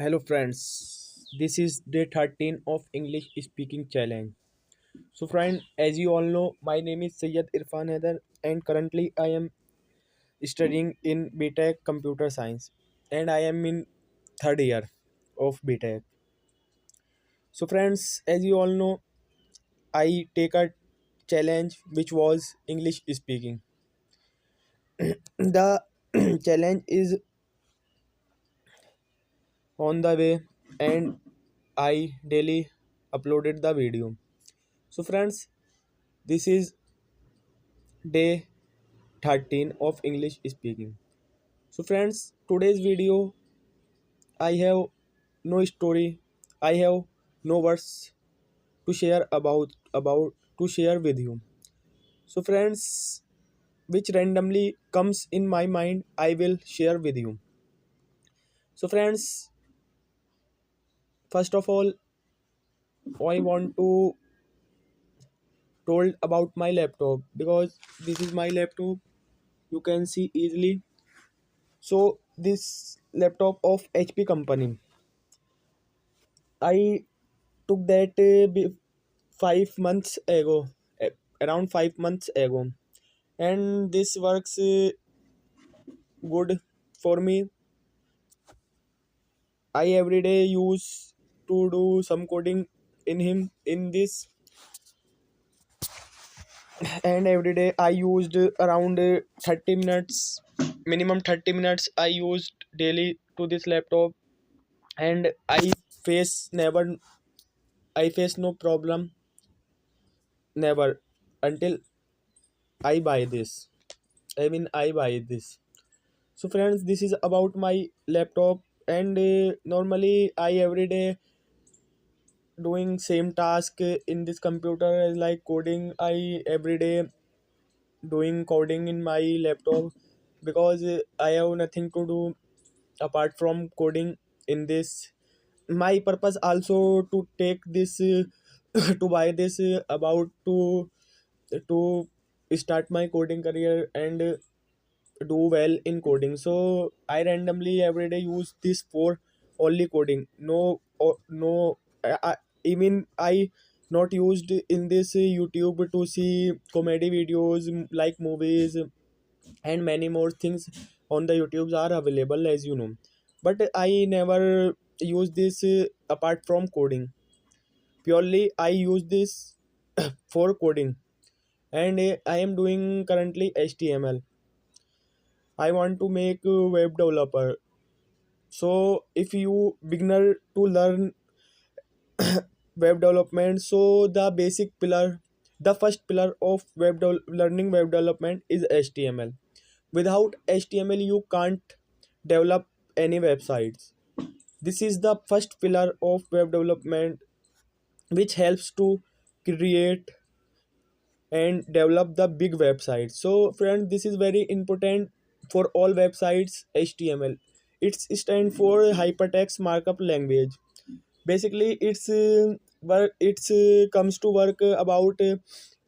Hello friends, this is day 13 of English speaking challenge. So friend, as you all know, my name is Syed Irfan Haider and currently I am studying in BTech Computer Science and I am in third year of BTech. So friends, as you all know, I take a challenge which was English speaking. The challenge is on the way and I daily uploaded the video. So friends, this is day 13 of English speaking. So friends, today's video I have no story, I have no words to share about to share with you. So friends, which randomly comes in my mind, I will share with you. So friends, first of all, I want to told about my laptop because this is my laptop. You can see easily. So this laptop of HP company. I took that 5 months ago, around 5 months ago, and this works good for me. I every day use to do some coding in him in this, and every day I used around 30 minutes, minimum 30 minutes. I used daily to this laptop, and face never, I face no problem never until I buy this. I buy this. So friends, this is about my laptop and normally I every day doing same task in this computer as like coding. I every day doing coding in my laptop because I have nothing to do apart from coding in this. My purpose also to take this to buy this about to start my coding career and do well in coding. So I randomly every day use this for only coding. No, even I not used in this YouTube to see comedy videos, like movies and many more things on the YouTubes are available, as you know. But I never use this apart from coding. Purely I use this for coding, and I am doing currently HTML. I want to make a web developer. So if you beginner to learn web development, so the first pillar of learning web development is HTML. Without HTML, you can't develop any websites. This is the first pillar of web development, which helps to create and develop the big website. So friends, this is very important for all websites. HTML, it's stand for hypertext markup language. Basically it's comes to work about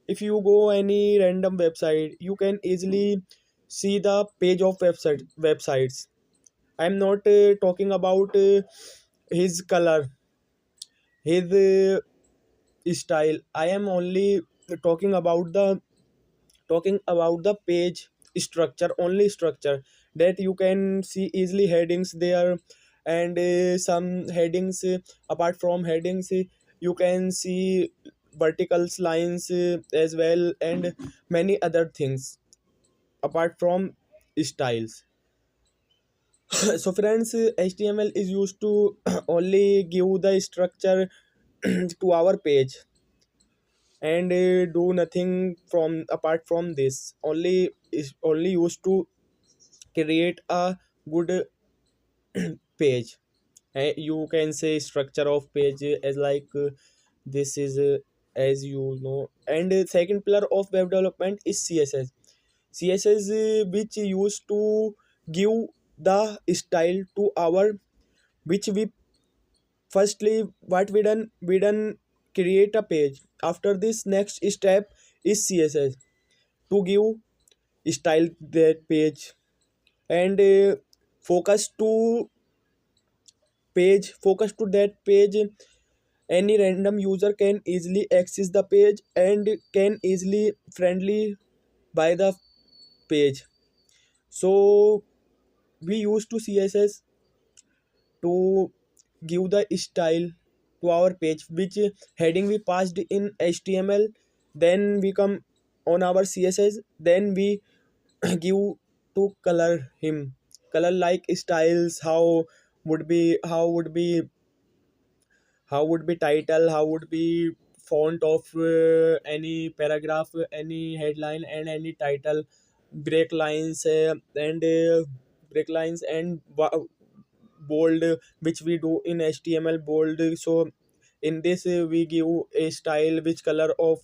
if you go any random website, you can easily see the page of websites. I'm not talking about his color, his style. I am only talking about the page structure, only structure, that you can see easily headings there, and some headings apart from headings you can see vertical lines as well, and many other things apart from styles. So friends, HTML is used to only give the structure to our page, and do nothing from apart from this. Only is only used to create a good page. You can say structure of page as like this is as you know. And second pillar of web development is CSS. CSS which used to give the style to our, which we firstly what we done create a page. After this, next step is CSS to give style that page, and focus to page, focus to that page. Any random user can easily access the page and can easily friendly by the page. So we used to CSS to give the style to our page, which heading we passed in HTML. Then we come on our CSS, then we give to color him, color like styles, how would be how would be title, how would be font of any paragraph, any headline, and any title, break lines, and break lines and bold, which we do in HTML bold. So in this we give a style which color of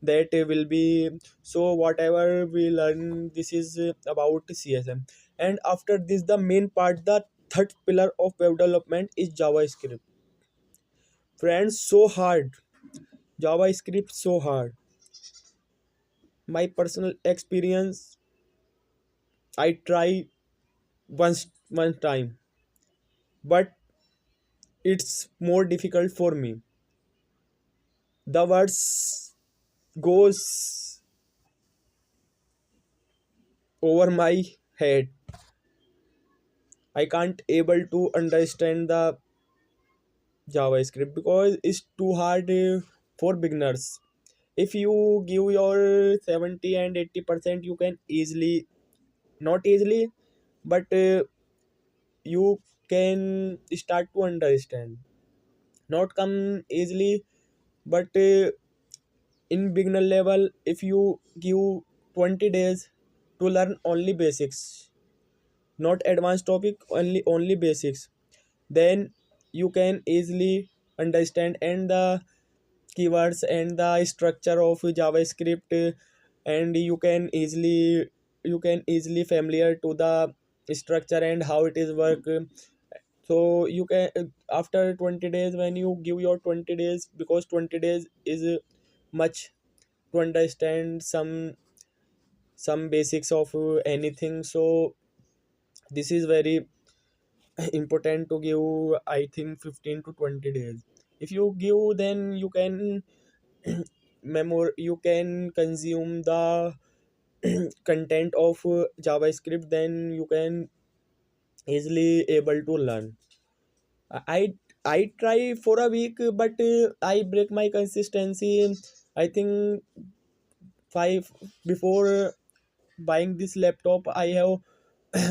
that will be. So whatever we learn, this is about CSM. And after this, the main part, the third pillar of web development is JavaScript. Friends, so hard. JavaScript so hard. My personal experience, I try one time, but it's more difficult for me. The words goes over my head. I can't able to understand the JavaScript because it's too hard for beginners. If you give your 70 and 80%, you can easily, not easily, but you can start to understand. Not come easily, but in beginner level, if you give 20 days to learn only basics, not advanced topic, only basics, then you can easily understand and the keywords and the structure of JavaScript, and you can easily familiar to the structure and how it is work. So you can, after 20 days, when you give your 20 days, because 20 days is much to understand some basics of anything. So this is very important to give, I think, 15 to 20 days. If you give, then you can you can consume the content of JavaScript, then you can easily able to learn. I try for a week, but I break my consistency. I think five before buying this laptop, I have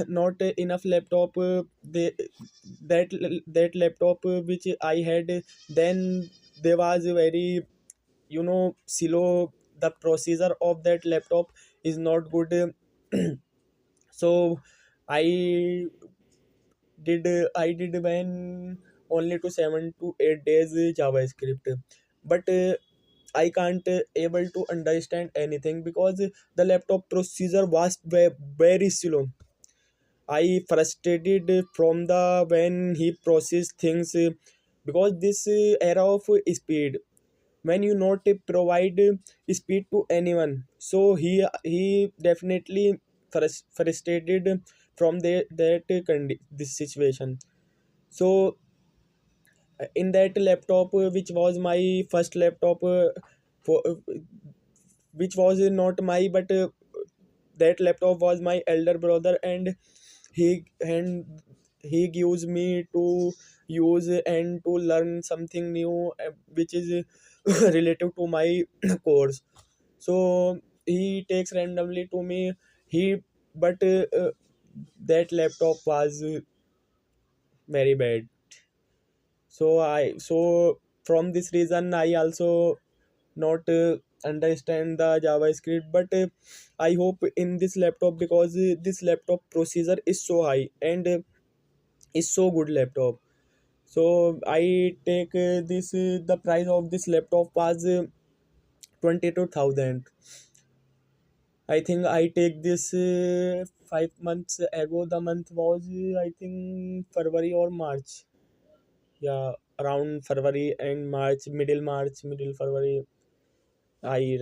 not enough laptop. That laptop which I had, then there was a very, slow. The procedure of that laptop is not good. So I I did when only to 7 to 8 days JavaScript, but I can't able to understand anything because the laptop procedure was very slow. I frustrated from the when he processed things, because this era of speed, when you not provide speed to anyone, so he definitely frustrated from this situation. So in that laptop, which was my first laptop, for which was not my, but that laptop was my elder brother, and and he gives me to use and to learn something new, which is relative to my course. So he takes randomly to me, he but that laptop was very bad. So from this reason, I also not understand the JavaScript, but I hope in this laptop, because this laptop procedure is so high, and is so good laptop. So I take this the price of this laptop was 22,000. I think I take this 5 months ago. The month was I think February or March. Yeah, around February and March, middle February. I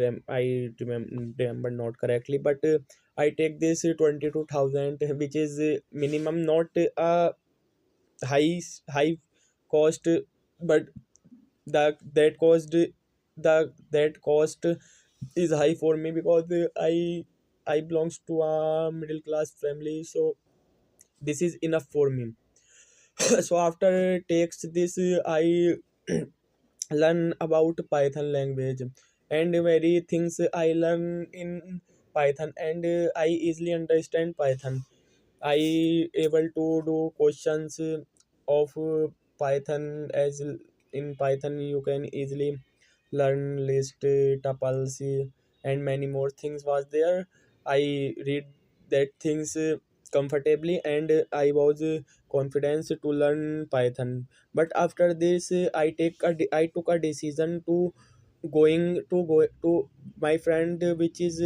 remember not correctly, but I take this 22,000, which is minimum, not high high. cost, but that cost is high for me because I belongs to a middle class family, so this is enough for me. So after takes this, I learn about Python language, and very things I learn in Python, and I easily understand Python. I able to do questions of Python, as in Python you can easily learn list, tuples, and many more things was there. I read that things comfortably, and I was confident to learn Python. But after this, I took a decision to go to my friend, which is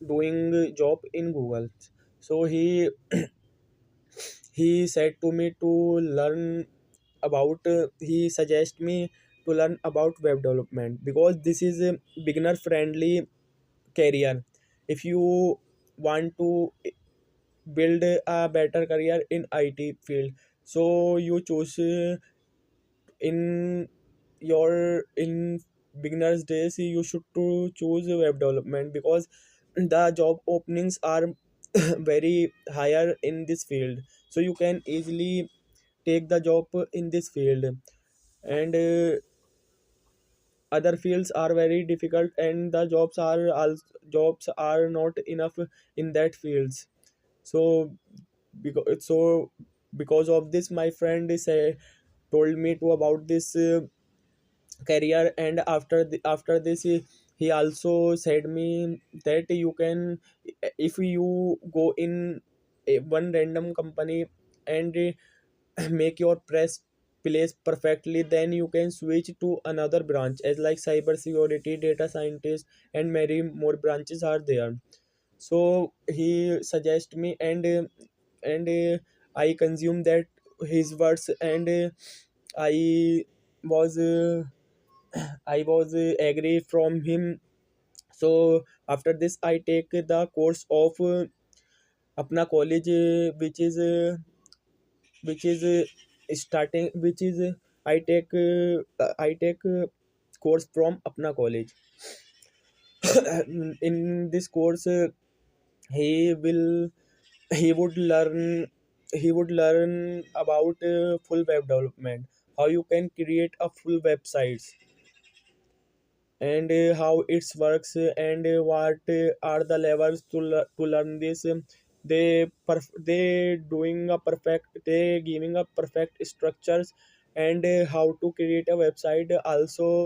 doing job in Google. So he said to me to learn about he suggest me to learn about web development, because this is a beginner friendly career. If you want to build a better career in IT field, so you choose in in beginners days you should to choose web development, because the job openings are very higher in this field, so you can easily take the job in this field. And other fields are very difficult, and the jobs are not enough in that fields. So because of this, my friend told me to about this career. And after this, he also said me that you can, if you go in one random company and make your press place perfectly, then you can switch to another branch, as like cyber security, data scientist, and many more branches are there. So he suggest me, and I consume that his words, and I was agree from him. So after this, I take the course of apna college, which is starting which is I take course from apna college. In this course, he will he would learn he would learn about full web development, how you can create a full websites, and how it works, and what are the levels to learn this. They doing a perfect, they giving a perfect structures, and how to create a website also.